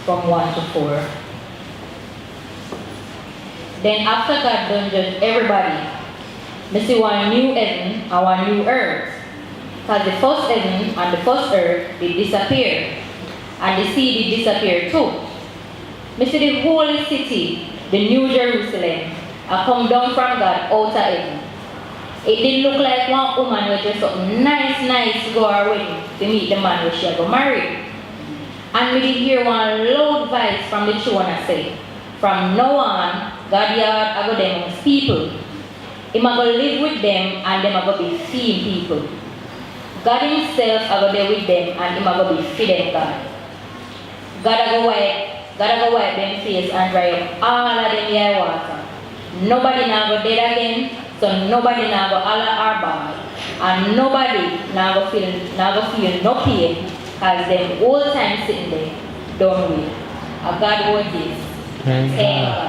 from 1 to 4. Then after God done judge everybody, me see one new heaven and one new earth. Because the first heaven and the first earth did disappear, and the sea did disappear too. Me see the holy city, the new Jerusalem, I come down from God out of heaven. It did look like one woman who dressed up nice to go her wedding to meet the man who she go marry. And we did hear one loud voice from the throne and say, from now on, God yard I go them amongst people. He ma go live with them and them a go be feeding people. God himself I go there with them and he ma go be feeding God. God a go wipe them face and dry up all of them year water. Nobody now go dead again, so nobody now go holler or bad. And nobody now go feel no pain, because them whole time sitting there, don't we? A God word this. Thank God.